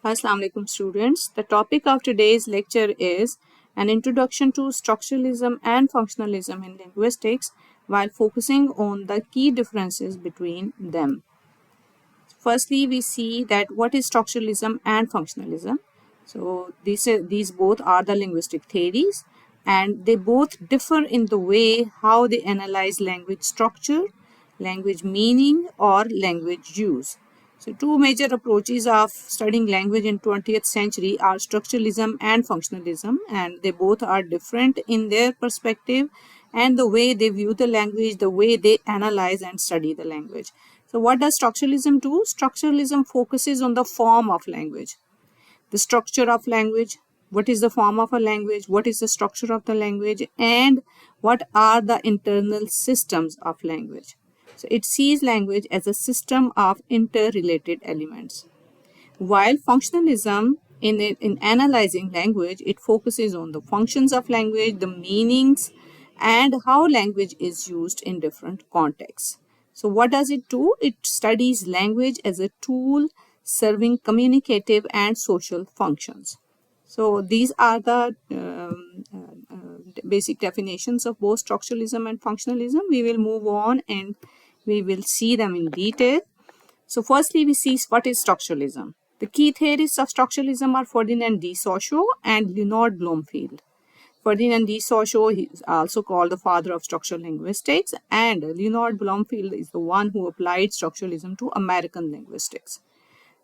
Assalamu alaikum students. The topic of today's lecture is an introduction to structuralism and functionalism in linguistics while focusing on the key differences between them. Firstly, we see that what is structuralism and functionalism. So these both are the linguistic theories and they both differ in the way how they analyze language structure, language meaning or language use. So two major approaches of studying language in 20th century are structuralism and functionalism, and they both are different in their perspective and the way they view the language, the way they analyze and study the language. So what does structuralism do? Structuralism focuses on the form of language, the structure of language, what is the form of a language, what is the structure of the language, and what are the internal systems of language. So it sees language as a system of interrelated elements. While functionalism in analyzing language, it focuses on the functions of language, the meanings, and how language is used in different contexts. So what does it do? It studies language as a tool serving communicative and social functions. So these are the basic definitions of both structuralism and functionalism. We will move on and we will see them in detail. So firstly, we see what is structuralism. The key theorists of structuralism are Ferdinand de Saussure and Leonard Bloomfield. Ferdinand de Saussure is also called the father of structural linguistics, and Leonard Bloomfield is the one who applied structuralism to American linguistics.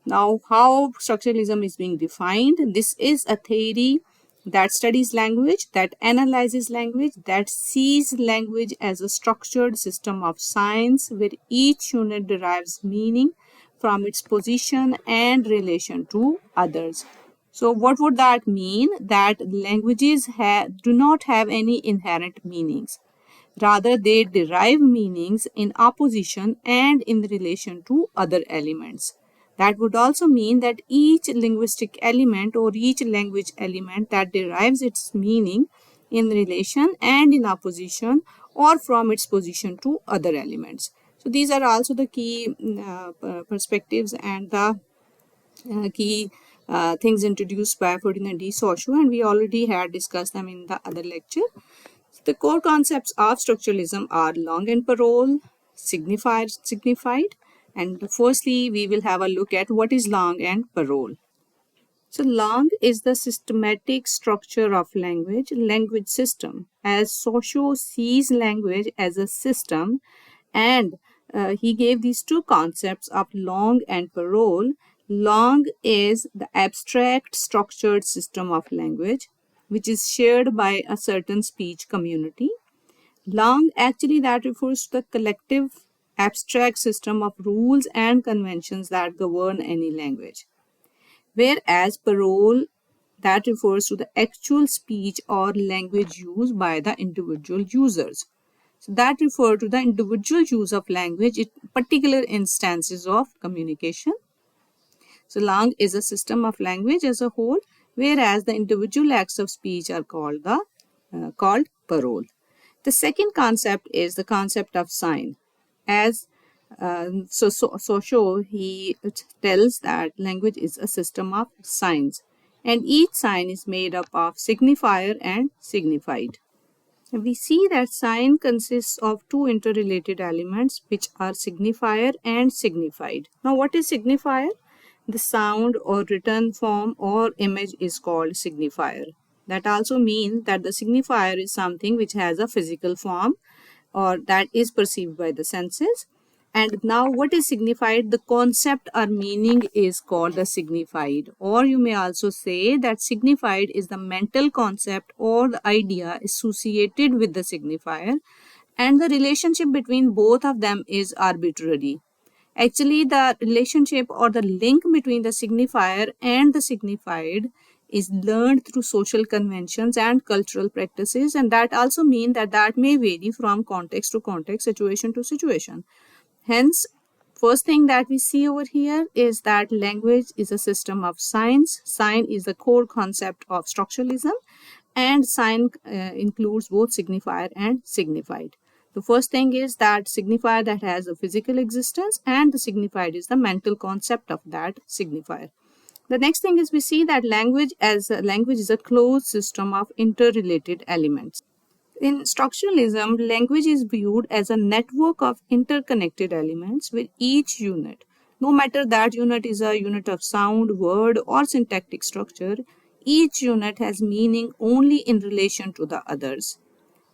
Now, how structuralism is being defined? This is a theory that studies language, that analyzes language, that sees language as a structured system of signs where each unit derives meaning from its position and relation to others. So what would that mean? That languages do not have any inherent meanings. Rather, they derive meanings in opposition and in relation to other elements. That would also mean that each linguistic element or each language element that derives its meaning in relation and in opposition or from its position to other elements. So these are also the key perspectives and the key things introduced by Ferdinand de Saussure, and we already had discussed them in the other lecture. The core concepts of structuralism are long and parole, signified, and firstly we will have a look at what is long and parole. So long is the systematic structure of language system, as Saussure sees language as a system, and he gave these two concepts of long and parole. Long is the abstract structured system of language which is shared by a certain speech community. Long actually that refers to the collective abstract system of rules and conventions that govern any language. Whereas parole that refers to the actual speech or language used by the individual users. So that refer to the individual use of language in particular instances of communication. So long is a system of language as a whole, whereas the individual acts of speech are called parole. The second concept is the concept of sign. As Saussure, he tells that language is a system of signs, and each sign is made up of signifier and signified. We see that sign consists of two interrelated elements which are signifier and signified. Now what is signifier? The sound or written form or image is called signifier. That also means that the signifier is something which has a physical form or that is perceived by the senses. And now what is signified? The concept or meaning is called the signified, or you may also say that signified is the mental concept or the idea associated with the signifier, and the relationship between both of them is arbitrary. Actually, the relationship or the link between the signifier and the signified is learned through social conventions and cultural practices, and that also means that may vary from context to context, situation to situation. Hence, first thing that we see over here is that language is a system of signs. Sign is the core concept of structuralism, and sign includes both signifier and signified. The first thing is that signifier that has a physical existence, and the signified is the mental concept of that signifier. The next thing is we see that language is a closed system of interrelated elements. In structuralism, language is viewed as a network of interconnected elements with each unit. No matter that unit is a unit of sound, word, or syntactic structure, each unit has meaning only in relation to the others.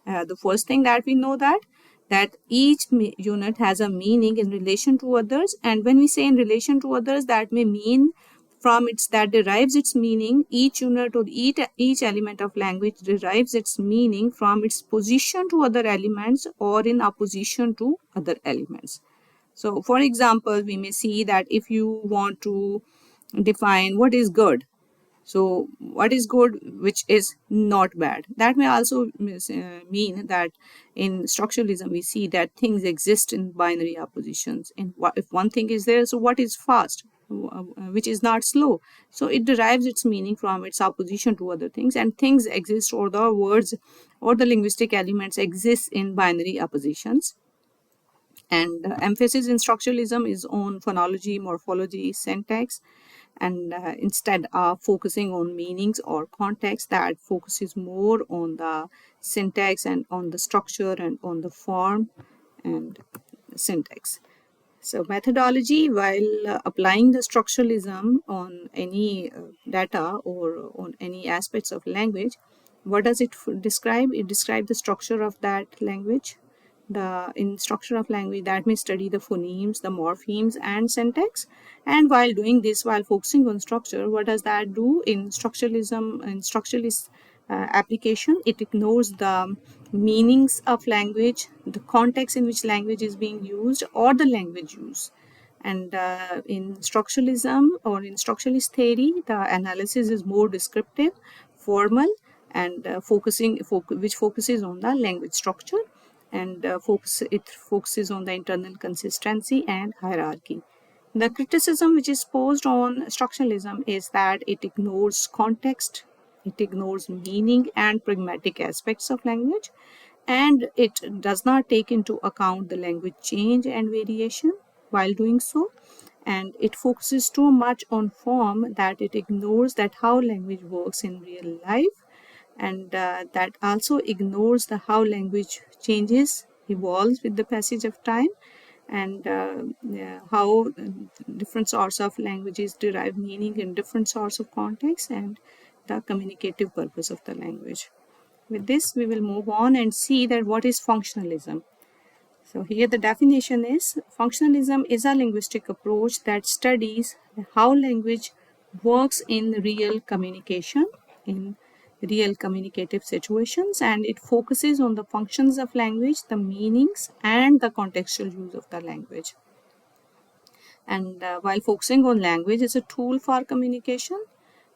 The first thing that we know that each unit has a meaning in relation to others, and when we say in relation to others, that may mean from its that derives its meaning. Each unit or each element of language derives its meaning from its position to other elements or in opposition to other elements. So for example, we may see that if you want to define what is good, so what is good, which is not bad, that may also mean that in structuralism we see that things exist in binary oppositions. In if one thing is there, so what is fast, which is not slow, so it derives its meaning from its opposition to other things, and things exist, or the words or the linguistic elements exist in binary oppositions. And emphasis in structuralism is on phonology, morphology, syntax, and instead of focusing on meanings or context, that focuses more on the syntax and on the structure and on the form and syntax. So methodology, while applying the structuralism on any data or on any aspects of language, what does it describe? It describes the structure of that language. In structure of language, that may study the phonemes, the morphemes, and syntax. And while doing this, while focusing on structure, what does that do in structuralism? In structuralist application, it ignores the meanings of language, the context in which language is being used, or the language use. And in structuralism or in structuralist theory, the analysis is more descriptive, formal, and which focuses on the language structure, and it focuses on the internal consistency and hierarchy. The criticism which is posed on structuralism is that it ignores context, it ignores meaning and pragmatic aspects of language, and it does not take into account the language change and variation while doing so. And it focuses too much on form, that it ignores that how language works in real life, and that also ignores the how language changes, evolves with the passage of time, and how different sorts of languages derive meaning in different sorts of contexts, and the communicative purpose of the language. With this, we will move on and see that what is functionalism. So here the definition is: functionalism is a linguistic approach that studies how language works in real communication, in real communicative situations, and it focuses on the functions of language, the meanings, and the contextual use of the language. And while focusing on language as a tool for communication,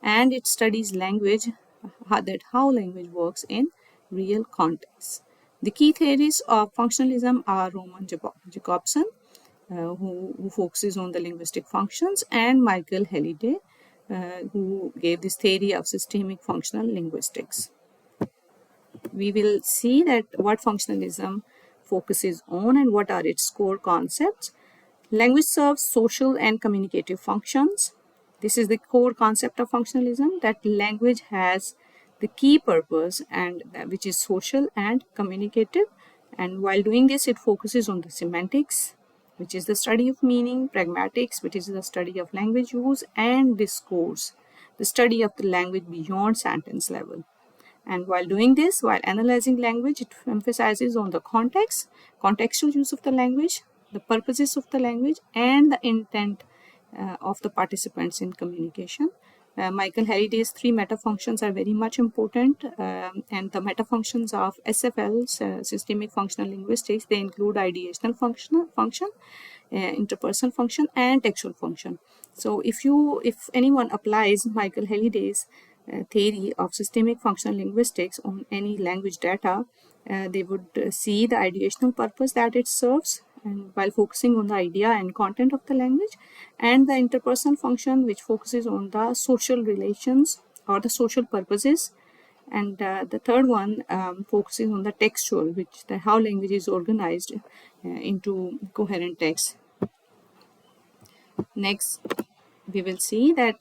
and it studies language, how language works in real contexts. The key theories of functionalism are Roman Jacobson, who focuses on the linguistic functions, and Michael Halliday, who gave this theory of systemic functional linguistics. We will see that what functionalism focuses on and what are its core concepts. Language serves social and communicative functions. This is the core concept of functionalism, that language has the key purpose, and which is social and communicative. And while doing this, it focuses on the semantics, which is the study of meaning, pragmatics, which is the study of language use, and discourse, the study of the language beyond sentence level. And while doing this, while analyzing language, it emphasizes on the context, contextual use of the language, the purposes of the language, and the intent of the participants in communication. Michael Halliday's three meta functions are very much important, and the meta functions of SFL, systemic functional linguistics, they include ideational function, interpersonal function, and textual function. So if anyone applies Michael Halliday's theory of systemic functional linguistics on any language data, they would see the ideational purpose that it serves, and while focusing on the idea and content of the language, and the interpersonal function, which focuses on the social relations or the social purposes, and the third one focuses on the textual, how language is organized into coherent text. Next, we will see that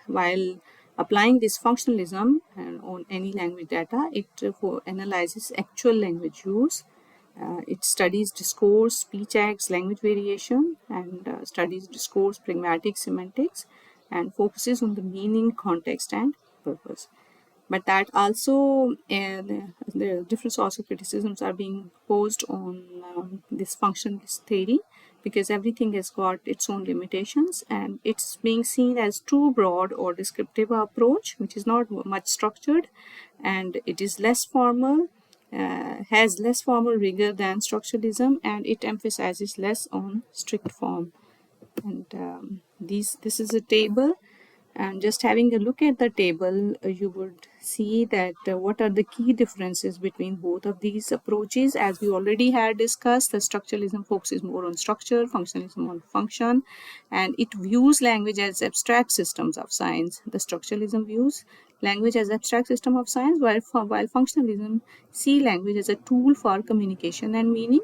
while applying this functionalism and on any language data, it analyzes actual language use. It studies discourse, speech acts, language variation, and studies discourse, pragmatic semantics, and focuses on the meaning, context, and purpose. But that also the different sorts of criticisms are being posed on this functionalist theory, because everything has got its own limitations and it's being seen as too broad or descriptive approach, which is not much structured, and it is less formal, has less formal rigor than structuralism, and it emphasizes less on strict form. And this is a table, and just having a look at the table, you would see that what are the key differences between both of these approaches. As we already had discussed, the structuralism focuses more on structure, functionalism on function, and it views language as abstract systems of science. The structuralism views language as abstract system of science, while functionalism see language as a tool for communication and meaning.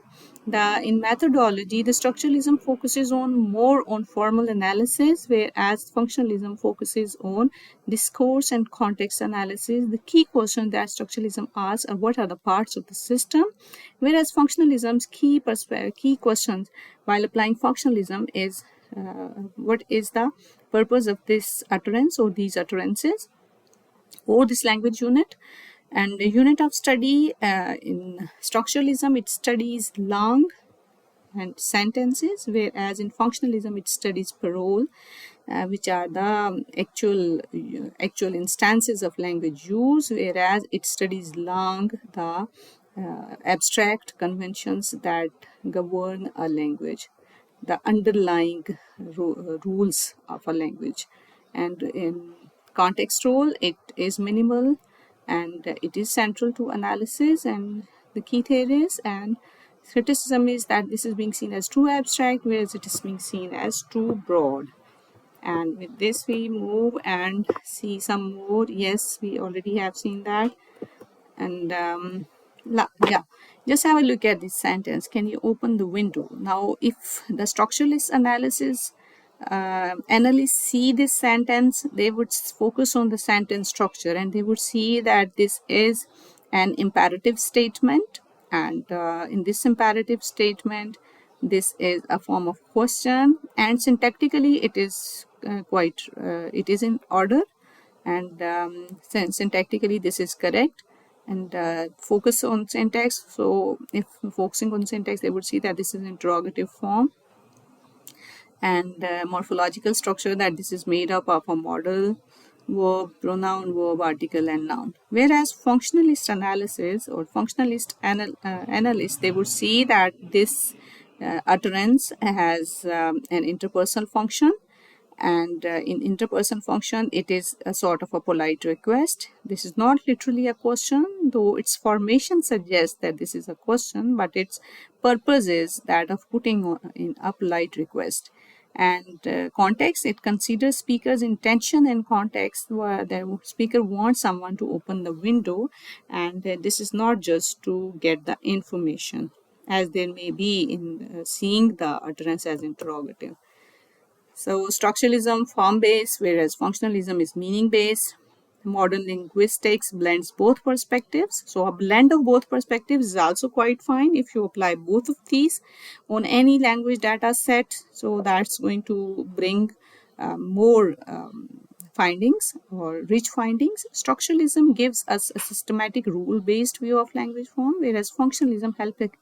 In methodology, the structuralism focuses on more on formal analysis, whereas functionalism focuses on discourse and context analysis. The key question that structuralism asks are what are the parts of the system, whereas functionalism's key questions while applying functionalism is what is the purpose of this utterance or these utterances or this language unit. And the unit of study in structuralism, it studies long and sentences, whereas in functionalism it studies parole, which are the actual instances of language use, whereas it studies long the abstract conventions that govern a language, the underlying rules of a language. And in context role, it is minimal and it is central to analysis and the key theories. And criticism is that this is being seen as too abstract, whereas it is being seen as too broad. And with this, we move and see some more. Yes, we already have seen that. And yeah, just have a look at this sentence. Can you open the window? Now, if the structuralist analysts see this sentence, they would focus on the sentence structure and they would see that this is an imperative statement. And in this imperative statement, this is a form of question, and syntactically it is it is in order, and syntactically this is correct. And focus on syntax. So if focusing on syntax, they would see that this is interrogative form, and morphological structure, that this is made up of a modal, verb, pronoun, verb, article, and noun. Whereas functionalist analysis or functionalist analysts, they would see that this utterance has an interpersonal function, and in interpersonal function it is a sort of a polite request. This is not literally a question, though its formation suggests that this is a question, but its purpose is that of putting in a polite request. And context, it considers speaker's intention and context, where the speaker wants someone to open the window, and this is not just to get the information, as there may be in seeing the utterance as interrogative. So structuralism form-based, whereas functionalism is meaning-based. Modern linguistics blends both perspectives. So a blend of both perspectives is also quite fine if you apply both of these on any language data set. So that's going to bring more findings or rich findings. Structuralism gives us a systematic rule-based view of language form, whereas functionalism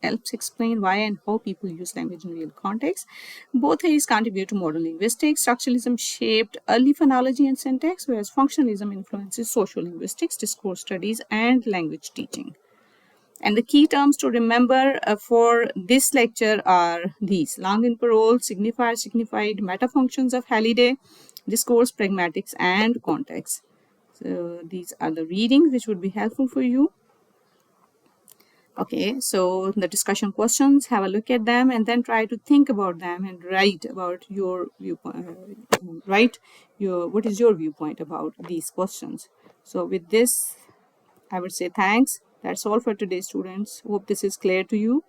helps explain why and how people use language in real context. Both theories contribute to modern linguistics. Structuralism shaped early phonology and syntax, whereas functionalism influences social linguistics, discourse studies, and language teaching. And the key terms to remember for this lecture are these: long in parole, signifier, signified, metafunctions of Halliday, discourse, pragmatics, and context. So these are the readings which would be helpful for you. Okay, so the discussion questions, have a look at them and then try to think about them and write about your viewpoint. What is your viewpoint about these questions. So with this, I would say thanks. That's all for today, students. Hope this is clear to you.